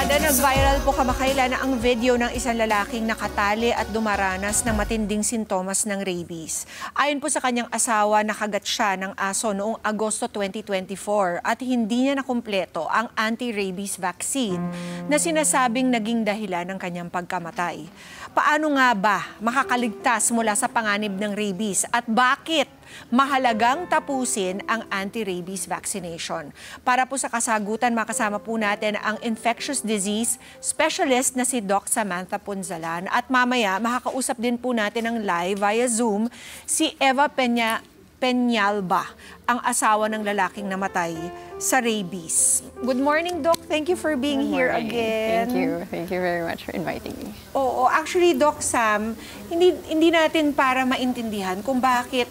barkada, nag-viral po kamakailan ang video ng isang lalaking nakatali at dumaranas ng matinding sintomas ng rabies. Ayon po sa kanyang asawa, nakagat siya ng aso noong Agosto 2024 at hindi niya nakumpleto ang anti-rabies vaccine na sinasabing naging dahilan ng kanyang pagkamatay. Paano nga ba makakaligtas mula sa panganib ng rabies at bakit mahalagang tapusin ang anti-rabies vaccination? Para po sa kasagutan, makasama po natin ang infectious disease specialist na si Doc Samantha Punzalan. At mamaya, makakausap din po natin ng live via Zoom si Eva Peñalba, ang asawa ng lalaking namatay sa rabies. Good morning, Doc. Thank you for being here again. Thank you. Thank you very much for inviting me. Oo, actually, Doc Sam, hindi natin para maintindihan kung bakit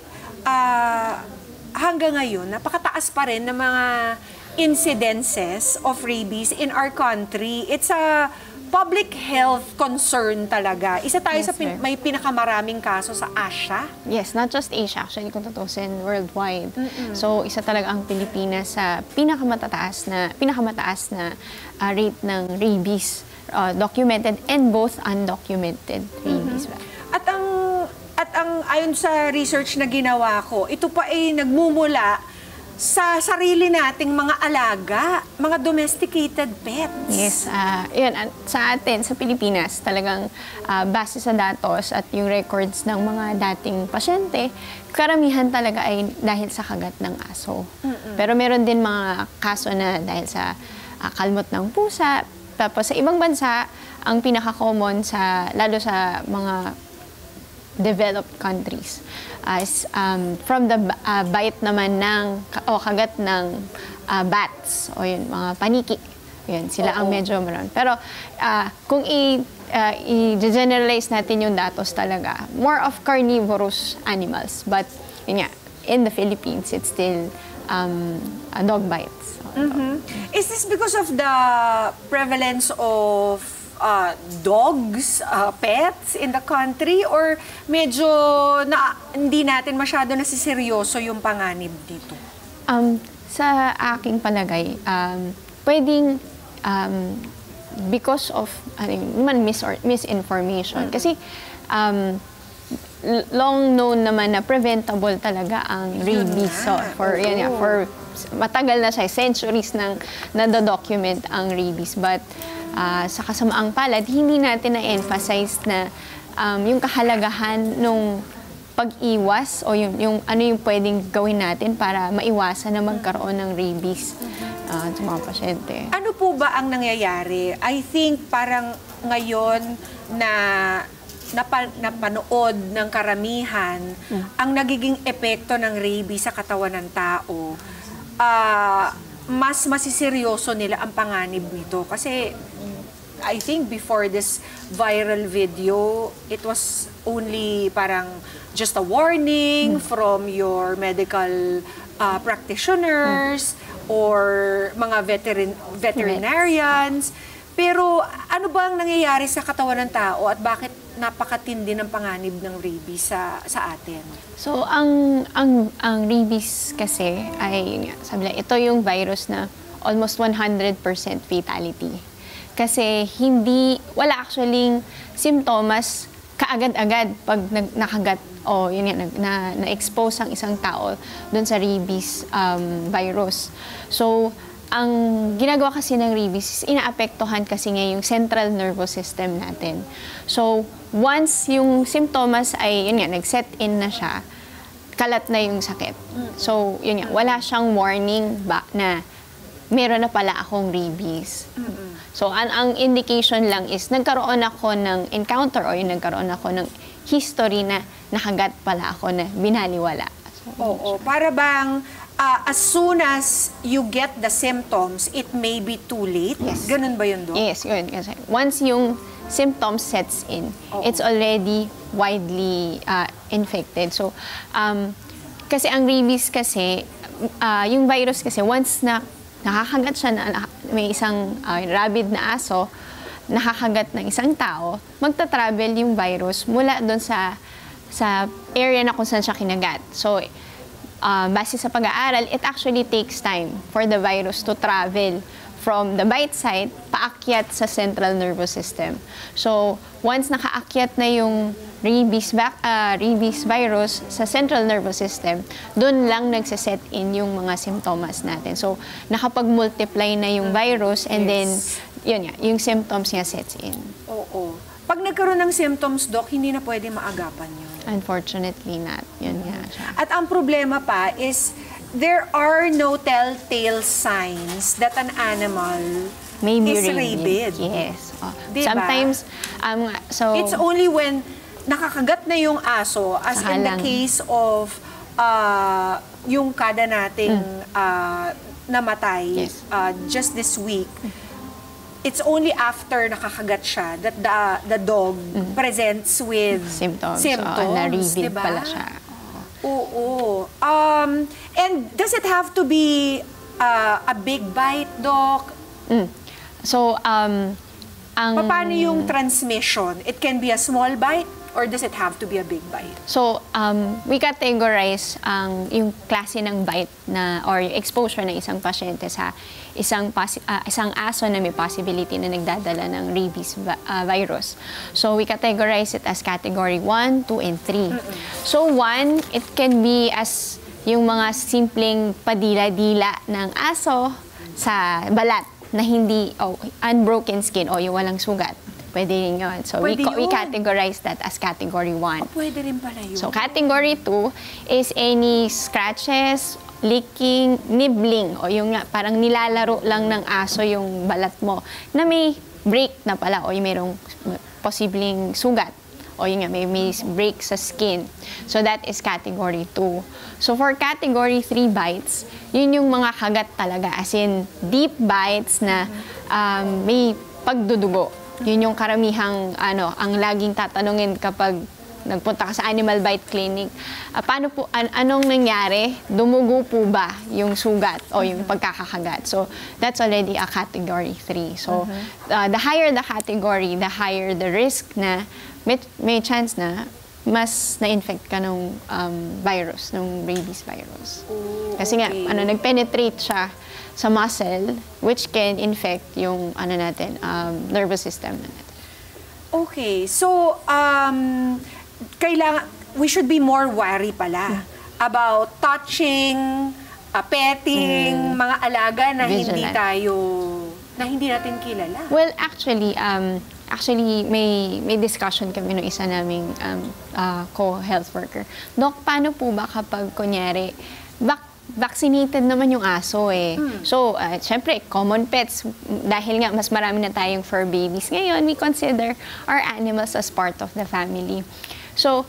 hanggang ngayon, napakataas pa rin ng mga incidences of rabies in our country. It's a public health concern talaga. Isa tayo sa may pinakamaraming kaso sa Asia. Yes, not just Asia, actually, kung tutusin, worldwide. So, isa talaga ang Pilipinas sa pinakamataas na rate ng rabies, documented and both undocumented rabies. At ang ayon sa research na ginawa ko, ito pa ay nagmumula sa sarili nating mga alaga, mga domesticated pets. Yes, yun, sa atin, sa Pilipinas, talagang base sa datos at yung records ng mga dating pasyente, karamihan talaga ay dahil sa kagat ng aso. Pero meron din mga kaso na dahil sa kalmot ng pusa. Tapos sa ibang bansa, ang pinaka-common lalo sa mga developed countries is from the bite naman o kagat ng bats o yun, mga paniki. Yun, sila ang medyo maroon. Pero kung i-generalize natin yung datos talaga, more of carnivorous animals. But yun nga, in the Philippines, it's still dog bites. Is this because of the prevalence of dogs, pets in the country, or medyo hindi natin masyado nasiseryoso yung panganib dito? Sa aking palagay, pwedeng because of misinformation. Kasi long known naman na preventable talaga ang rabies. So, for matagal na siya, centuries nang nado-document ang rabies. But sa kasamaang palad, hindi natin na-emphasize na yung kahalagahan nung pag-iwas o yung ano yung pwedeng gawin natin para maiwasan na magkaroon ng rabies sa mga pasyente. Ano po ba ang nangyayari? I think parang ngayon na napanood ng karamihan ang nagiging epekto ng rabies sa katawan ng tao, mas masiseryoso nila ang panganib nito. Kasi I think before this viral video, it was only parang just a warning from your medical practitioners or mga veterinarians. Pero ano ba ang nangyayari sa katawan ng tao at bakit napakatindi ng panganib ng rabies sa atin? So, ang rabies kasi ay, sabi lang, ito yung virus na almost 100% fatality. Kasi wala actually simptomas kaagad-agad pag nakagat o na-expose ang isang tao doon sa rabies virus. So, ang ginagawa kasi ng rabies is inaapektuhan kasi nga yung central nervous system natin. So, once yung simptomas ay, nag-set in na siya, kalat na yung sakit. So, wala siyang warning na meron na pala akong rabies. So, ang indication lang is nagkaroon ako ng encounter o nagkaroon ako ng history na nakagat pala ako na binaliwala. So, para bang as soon as you get the symptoms, it may be too late? Yes. Ganun ba yun, Doc? Yes, yun. Kasi once yung symptoms sets in, it's already widely infected. So, kasi ang rabies kasi, yung virus kasi, once na nakakagat siya na may isang rabid na aso, nakakagat ng isang tao, magta-travel yung virus mula doon sa area na kung saan siya kinagat. So, base sa pag-aaral, it actually takes time for the virus to travel from the bite site, paakyat sa central nervous system. So, once nakaakyat na yung rabies virus sa central nervous system, doon lang nagsiset in yung mga symptoms natin. So, nakapag-multiply na yung virus and then, yun nga, yung symptoms niya sets in. Oo. Pag nagkaroon ng symptoms, Doc, hindi na pwede maagapan yun. Unfortunately not. Yun nga siya. At ang problema pa is, there are no telltale signs that an animal Maybe is rabid. Yes. Diba? Sometimes, so... It's only when nakakagat na yung aso, as in the case of yung kada nating namatay just this week, it's only after nakakagat siya that the dog presents with symptoms. Na-rabid diba? pala siya. Oo. And does it have to be a big bite, Doc? So, paano yung transmission? It can be a small bite or does it have to be a big bite? So, we categorize yung klase ng bite na or yung exposure ng isang pasyente sa isang aso na may possibility na nagdadala ng rabies virus. So, we categorize it as category 1, 2, and 3. So, 1, it can be as yung mga simpleng padila-dila ng aso sa balat na hindi, unbroken skin o yung walang sugat. Pwede rin yun. So, we categorize that as category 1. Pwede rin pala yun. So, category 2 is any scratches, licking, nibbling, o yung nga, parang nilalaro lang ng aso yung balat mo na may break na pala o yung mayroong posibleng sugat. O yun nga, may break sa skin. So, that is category 2. So, for category 3 bites, yun yung mga kagat talaga. As in, deep bites na may pagdudugo. Yun yung karamihang, ang laging tatanungin kapag nagpunta ka sa animal bite clinic. Paano po, anong nangyari? Dumugo po ba yung sugat o yung pagkakakagat? So, that's already a category 3. So, the higher the category, the higher the risk na may chance na mas na-infect ka ng virus, ng rabies virus. Kasi nga, nag-penetrate siya sa muscle, which can infect yung, nervous system natin. Okay. So, we should be more wary pala about touching, petting, mga alaga na hindi natin kilala. Well, actually, may discussion kami nung isa naming co-health worker. Doc, paano po ba kapag kunyari, vaccinated naman yung aso eh. So, syempre, common pets, dahil nga mas marami na tayong fur babies. Ngayon, we consider our animals as part of the family. So,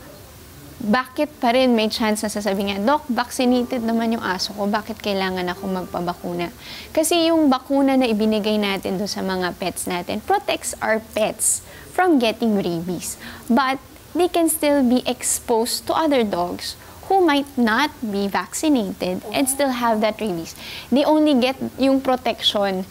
bakit pa rin may chance na sasabihin nga, Doc, vaccinated naman yung aso ko, bakit kailangan ako magpabakuna? Kasi yung bakuna na ibinigay natin doon sa mga pets natin protects our pets from getting rabies. But they can still be exposed to other dogs who might not be vaccinated and still have that rabies. They only get yung protection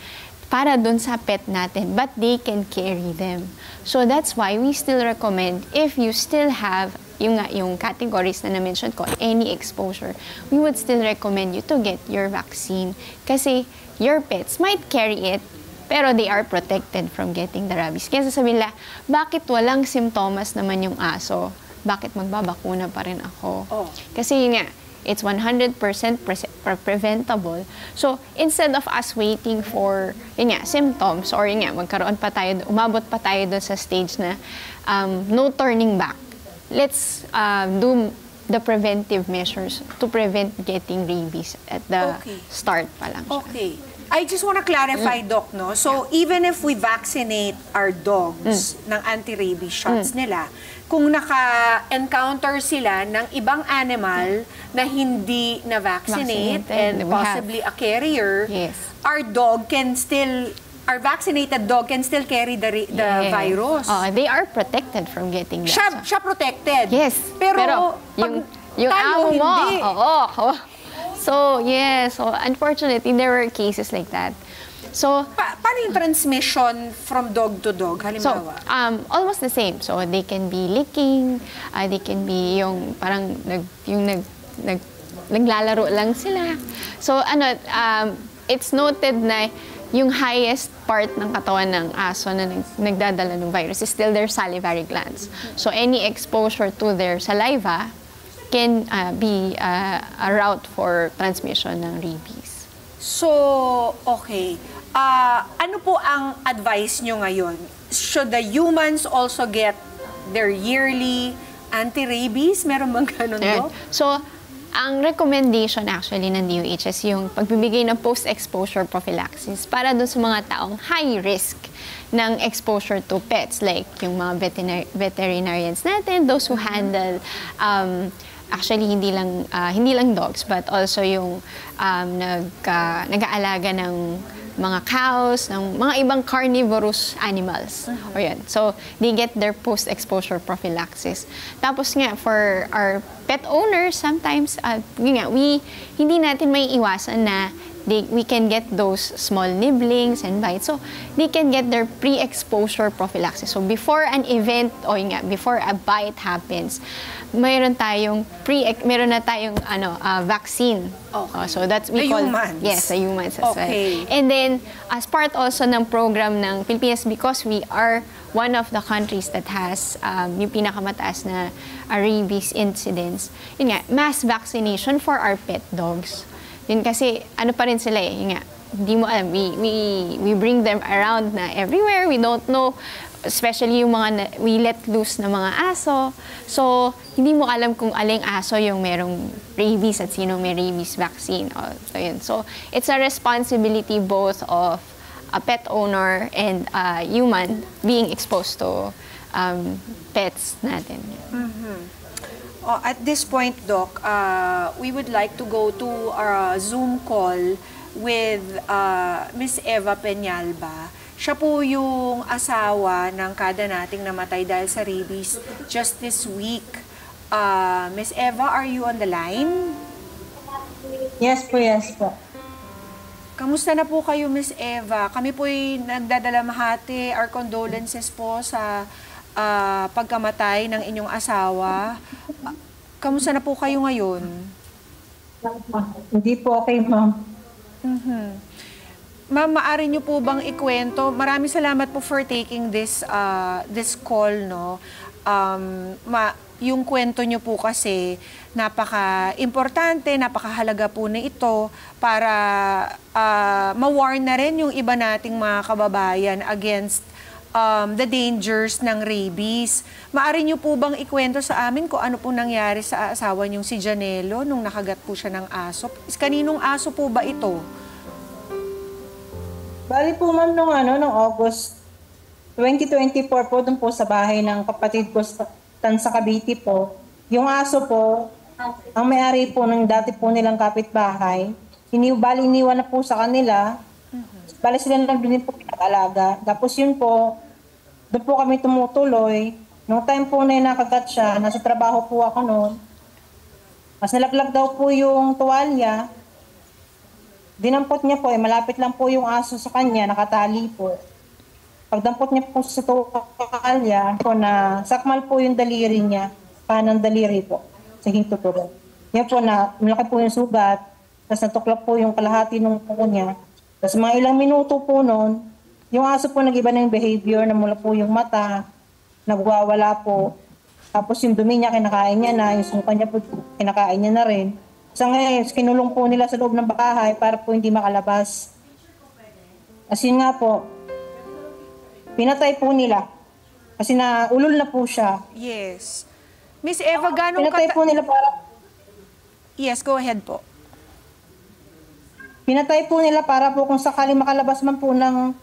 para dun sa pet natin, but they can carry them. So that's why we still recommend, if you still have yung categories na na-mention ko, any exposure, we would still recommend you to get your vaccine. Kasi your pets might carry it, pero they are protected from getting the rabies. Kaya sasabihin nila, bakit walang simptomas naman yung aso? Bakit magbabakuna pa rin ako? Kasi yun nga, it's 100% preventable. So, instead of us waiting for, symptoms, or umabot pa tayo doon sa stage na no turning back, let's do the preventive measures to prevent getting rabies at the start pa lang siya. Okay. I just want to clarify, Doc, no? So, even if we vaccinate our dogs ng anti-rabies shots nila, kung naka-encounter sila ng ibang animal na hindi na-vaccinate and possibly a carrier, our vaccinated dog can still carry the virus. They are protected from getting that. Siya protected. Yes. Pero yung amo mo, hindi. So, so unfortunately, there were cases like that. So, paano yung transmission from dog to dog, halimbawa? So, almost the same. So, they can be licking, they can be yung parang naglalaro lang sila. So, it's noted na yung highest part ng katawan ng aso na nagdadala ng virus is still their salivary glands. So any exposure to their saliva can be a route for transmission ng rabies. So, okay. Ano po ang advice nyo ngayon? Should the humans also get their yearly anti-rabies? Meron bang ganun, Ayan. Doc? So, ang recommendation actually ng DOH is yung pagbibigay ng post-exposure prophylaxis para dun sa mga taong high risk ng exposure to pets, like yung mga veterinarians natin, those who handle actually hindi lang dogs but also yung nag-aalaga ng mga cows, ng mga ibang carnivorous animals. O yan. So, they get their post-exposure prophylaxis. Tapos nga, for our pet owners, sometimes, hindi natin may iwasan na we can get those small nibblings and bites. So, they can get their pre-exposure prophylaxis. So, before an event, before a bite happens, meron na tayong vaccine. Okay. So that's we The call humans. Yes, the humans as Okay. well. And then as part also ng program ng Pilipinas, because we are one of the countries that has yung pinakamataas na rabies incidence, yun nga, mass vaccination for our pet dogs. Yun kasi ano pa rin sila yun nga, hindi mo alam, we bring them around na everywhere, we don't know, especially yung mga we let loose na mga aso. So, hindi mo alam kung aling aso yung merong rabies at sino may rabies vaccine. So, yun. So, it's a responsibility both of a pet owner and a human being exposed to pets natin. At this point, Doc, we would like to go to our Zoom call with Miss Eva Peñalba. Siya po yung asawa ng kada nating namatay dahil sa rabies just this week. Miss Eva, are you on the line? Yes po. Kamusta na po kayo, Miss Eva? Kami po'y nagdadalamhati, our condolences po sa pagkamatay ng inyong asawa. Kamusta na po kayo ngayon? Hindi po okay, ma'am. Ma'am, maaari niyo po bang ikwento? Maraming salamat po for taking this call, no? Yung kwento niyo po kasi napaka-importante, napakahalaga po na ito para ma-warn na rin yung iba nating mga kababayan against the dangers ng rabies. Maaari niyo po bang ikwento sa amin kung ano po nangyari sa asawa niyong si Janelo nung nakagat po siya ng aso? Kaninong aso po ba ito? Bali po, ma'am, nung August 2024 po, dun po sa bahay ng kapatid ko sa Cavite po. Yung aso po, ang may-ari po ng dati po nilang kapitbahay, iniwan na po sa kanila. Bali sila lang din po pinag-alaga. Tapos yun po, doon po kami tumutuloy. Nung time po na nakagat siya, nasa trabaho po ako noon. Mas nalaglag daw po yung tuwalya. Dinampot niya po, malapit lang po yung aso sa kanya, nakatali po. Pagdampot niya po sa tuwalya, po na sakmal po yung daliri niya, kanang daliri po, sa hintuturon. Yan po na, malaki po yung sugat, tapos natuklap po yung kalahati ng puko niya. Tapos mga ilang minuto po noon, yung aso po nag-iba na yung behavior, namula po yung mata, nagwawala po. Tapos yung dumi niya, kinakain niya na, yung sungka niya po, kinakain niya na rin. Sa ngayon, kinulong po nila sa loob ng bahay para po hindi makalabas. As yun nga po, pinatay po nila. Kasi ulol na po siya. Yes. Miss Eva, Pinatay po nila para... Yes, go ahead po. Pinatay po nila para po kung sakali makalabas man po ng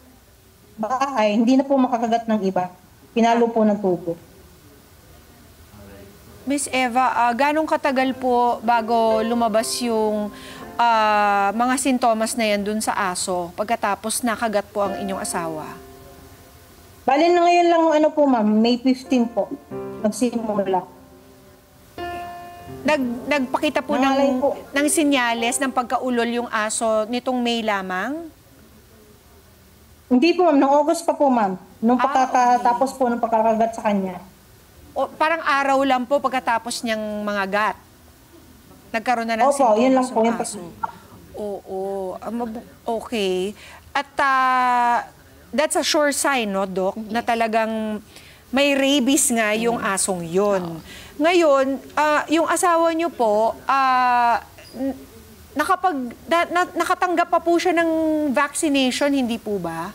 bahay, hindi na po makakagat ng iba. Pinalo po ng tubo. Miss Eva, ganong katagal po bago lumabas yung mga sintomas na yan dun sa aso pagkatapos nakagat po ang inyong asawa? Bali na ngayon lang po ma'am, May 15 po, nagsimula. Nagpakita po ng sinyales ng pagkaulol yung aso nitong May lamang? Hindi po ma'am, noong August pa po ma'am, nung Okay. po nung pagkakagat sa kanya. O, parang araw lang po pagkatapos niyang mga gat. Nagkaroon na ng Opo, yun lang sintomas po, yung yun po. aso. Oo. Okay. At that's a sure sign, no, Doc, na talagang may rabies nga yung asong yun. Ngayon, yung asawa niyo po, nakatanggap pa po siya ng vaccination, hindi po ba?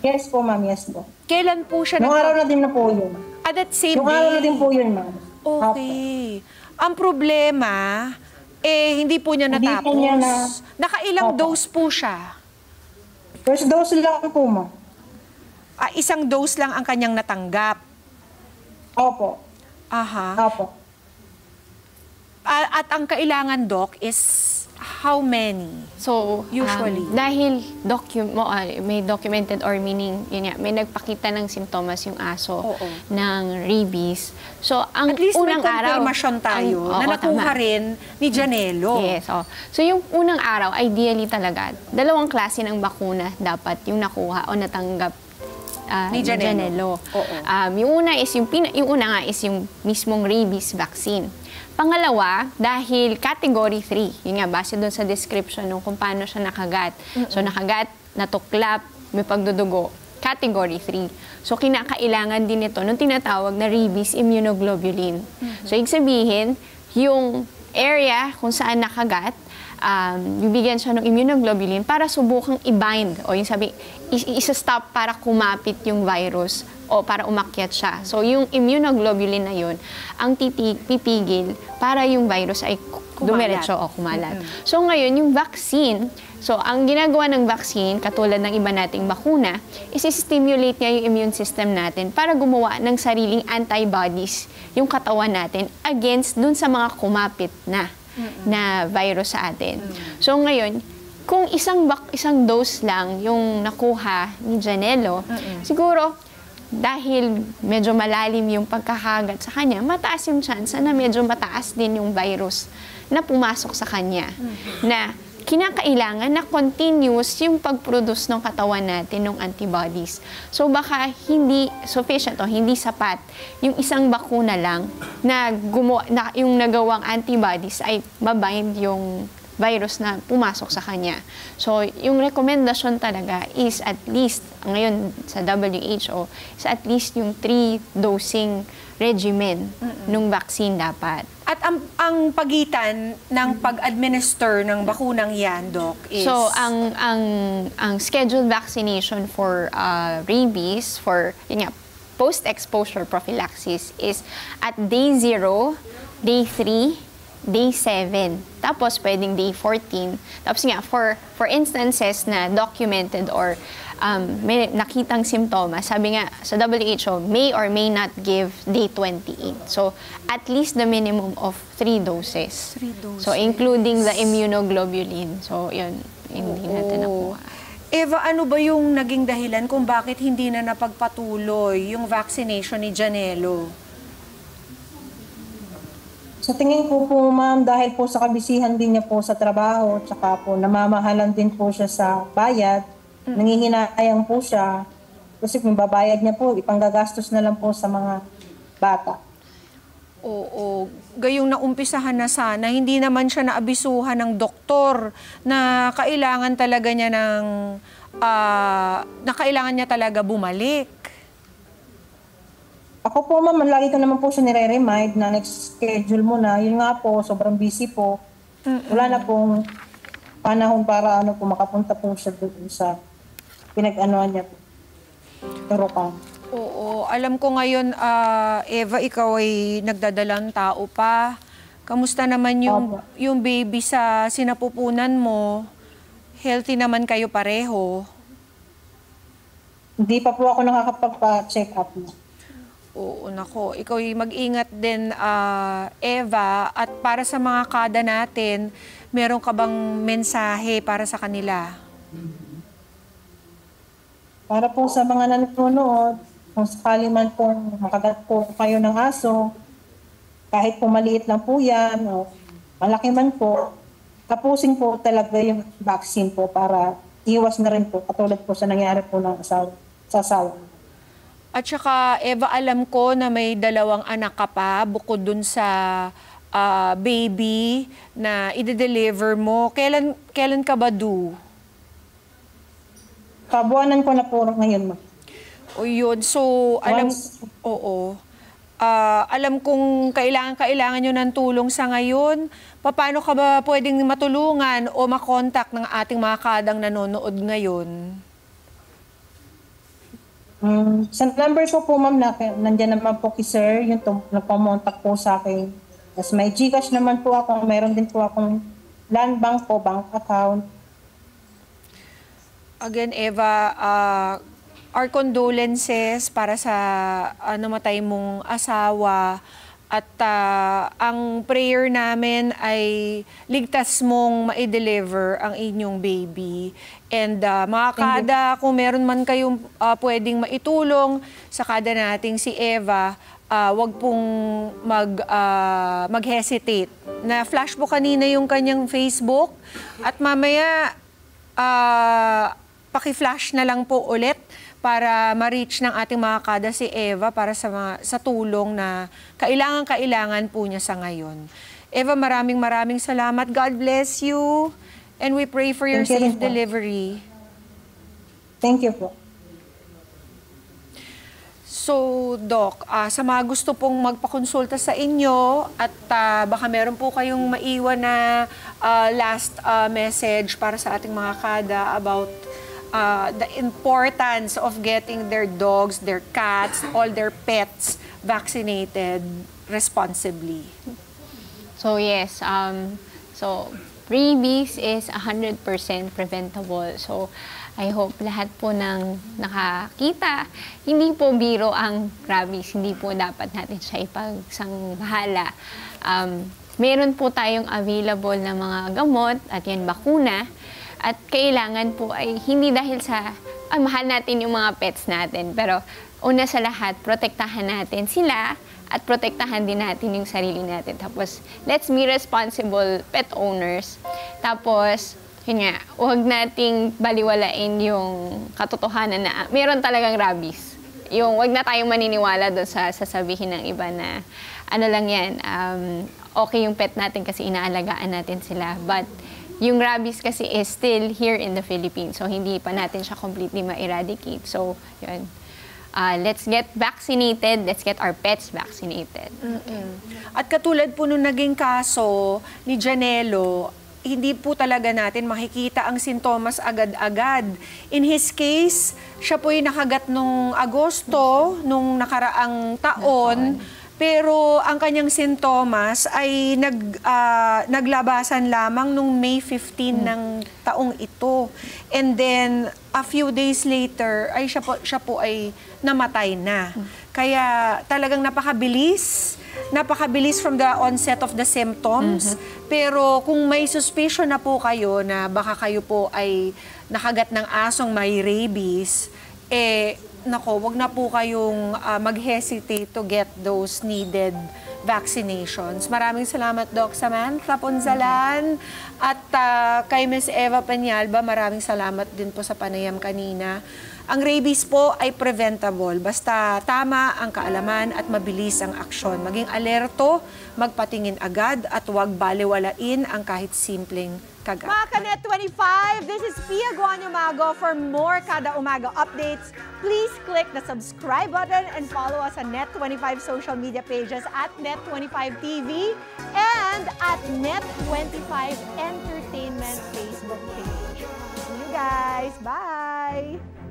Yes po, ma'am. Yes po. Kailan po siya Nung araw na din na po yun. that same Nung araw na day? din po yun, ma'am. Okay. Ang problema, hindi po niya Hindi natapos. po niya Nakailang Opo. dose po siya? First dose lang po, ma'am. Isang dose lang ang kanyang natanggap. Opo. Aha. Opo. At ang kailangan, Doc, is how many? So, Usually. dahil may documented or meaning, yun nga, may nagpakita ng simptomas yung aso Oo. ng rabies. So, ang At least may unang araw... confirmation tayo Oo, na nakuha tama. rin ni Janelo. Yes. Oh. So, yung unang araw, ideally talaga, dalawang klase ng bakuna dapat yung nakuha o natanggap Ni Janelo. Oo. Yung una nga is yung mismong rabies vaccine. Pangalawa, dahil category 3, yun nga, base doon sa description nung kung paano siya nakagat. So, nakagat, natuklap, may pagdudugo, category 3. So, kinakailangan din ito nung tinatawag na rabies immunoglobulin. So, ibig sabihin, yung area kung saan nakagat, bibigyan siya ng immunoglobulin para subukang i-bind o yung sabi, isa-stop para kumapit yung virus o para umakyat siya. So, yung immunoglobulin na yun, ang pipigil para yung virus ay dumiretso o kumalat. So, ngayon, yung vaccine, so, ang ginagawa ng vaccine, katulad ng iba nating bakuna, is stimulate niya yung immune system natin para gumawa ng sariling antibodies yung katawan natin against dun sa mga kumapit na virus sa atin. So, ngayon, kung isang dose lang yung nakuha ni Janelo, siguro, dahil medyo malalim yung pagkakagat sa kanya, mataas yung chance na medyo mataas din yung virus na pumasok sa kanya. Na kinakailangan na continuous yung pag-produce ng katawan natin ng antibodies. So baka hindi sufficient o hindi sapat yung isang bakuna lang na yung nagawang antibodies ay mabind yung virus na pumasok sa kanya. So, yung rekomendasyon talaga is at least, ngayon sa WHO, is at least yung 3 dosing regimen nung vaccine dapat. At ang pagitan ng pag-administer ng bakunang yan, Doc, is... So, ang scheduled vaccination for rabies, for yun nga, post-exposure prophylaxis is at day 0, day 3, day 7. Tapos, pwedeng day 14. Tapos nga, for instances na documented or may nakitang simptomas, sabi nga sa WHO, may or may not give day 28. So, at least the minimum of 3 doses. 3 doses. So, including the immunoglobulin. So, yun, hindi natin nakuha. Eva, ano ba yung naging dahilan kung bakit hindi na napagpatuloy yung vaccination ni Janelo? Sa tingin ko po, ma'am, dahil po sa kabisihan din niya po sa trabaho, tsaka po namamahalan din po siya sa bayad, nangihinayang po siya, kasi kung babayad niya po, ipanggagastos na lang po sa mga bata. Oo, gayong naumpisahan na sana, hindi naman siya naabisuhan ng doktor na kailangan talaga niya talaga bumalik. Ako po, ma'am, lagi ko naman po siya nire-remind na next schedule mo na. Yun nga po, sobrang busy po. Wala na pong panahon para po makapunta po siya doon sa pinag-anuan niya po. Turukan. Oo, alam ko ngayon, Eva, ikaw ay nagdadalang tao pa. Kamusta naman yung baby sa sinapupunan mo? Healthy naman kayo pareho? Hindi pa po ako nakakapag-check up na. Oo, nako. Ikaw ay mag-ingat din, Eva. At para sa mga kada natin, meron ka bang mensahe para sa kanila? Para po sa mga nanonood, kung sakali man po makagat po kayo ng aso, kahit po maliit lang po yan, o malaki man po, tapusin po talaga yung vaccine po para iwas na rin po, katulad po sa nangyari po ng sa asawa. At saka, Eva, alam ko na may 2 anak ka pa bukod dun sa baby na i-deliver mo. Kailan ka ba due? kabuanan ko na po ngayon, ma'am. O yun, so alam, oo. Alam kong kailangan nyo ng tulong sa ngayon. Paano ka ba pwedeng matulungan o makontak ng ating mga kadang nanonood ngayon? Sa number ko po, ma'am, nandiyan naman po kay sir, yung nagpamontak po sa akin. Tapos may GCash naman po ako, meron din po akong land bank po, bank account. Again, Eva, our condolences para sa namatay mong asawa. At ang prayer namin ay ligtas mong ma-deliver ang inyong baby. And mga kada, kung meron man kayong pwedeng maitulong sa kada nating si Eva, wag pong mag-hesitate. Na-flash po kanina yung kanyang Facebook at mamaya paki-flash na lang po ulit para ma-reach ng ating mga kada si Eva para sa tulong na kailangan po niya sa ngayon. Eva, maraming salamat. God bless you. And we pray for your safe delivery. Thank you po. So, Doc, sa mga gusto pong magpakonsulta sa inyo at baka meron po kayong maiwan na last message para sa ating mga kada about the importance of getting their dogs, their cats, all their pets vaccinated responsibly. So yes, so rabies is 100% preventable. So I hope lahat po ng nakakita, hindi po biro ang rabies, hindi po dapat natin siya ipagsangbahala. Meron po tayong available na mga gamot at yan bakuna. At kailangan po ay hindi dahil sa mahal natin yung mga pets natin. Pero una sa lahat, protektahan natin sila at protektahan din natin yung sarili natin. Tapos, let's be responsible pet owners. Tapos, yun nga, huwag nating baliwalain yung katotohanan na meron talagang rabies. Yung huwag na tayong maniniwala doon sa sasabihin ng iba na ano lang yan, okay yung pet natin kasi inaalagaan natin sila. But, yung rabies kasi is still here in the Philippines. So, hindi pa natin siya completely ma-eradicate. So, yun. Let's get vaccinated. Let's get our pets vaccinated. At katulad po nung naging kaso ni Janelo, hindi po talaga natin makikita ang sintomas agad-agad. In his case, siya po yung nakagat nung Agosto, nung nakaraang taon. Pero ang kanyang sintomas ay naglabasan lamang nung May 15 ng taong ito. And then, a few days later, ay siya po ay namatay na. Kaya talagang napakabilis from the onset of the symptoms. Pero kung may suspicion na po kayo na baka kayo po ay nakagat ng asong may rabies, nako, wag na po kayong mag-hesitate to get those needed vaccinations. Maraming salamat, Doc Samantha Ponzalan. At kay Ms. Eva Peñalba, maraming salamat din po sa panayam kanina. Ang rabies po ay preventable. Basta tama ang kaalaman at mabilis ang aksyon. Maging alerto, magpatingin agad at huwag baliwalain ang kahit simpleng kagat. Mga Kanet 25, this is Pia Guanyamago. For more Kada Umaga updates, please click the subscribe button and follow us on Net25 social media pages at Net25TV and at Net25 Entertainment Facebook page. See you guys. Bye!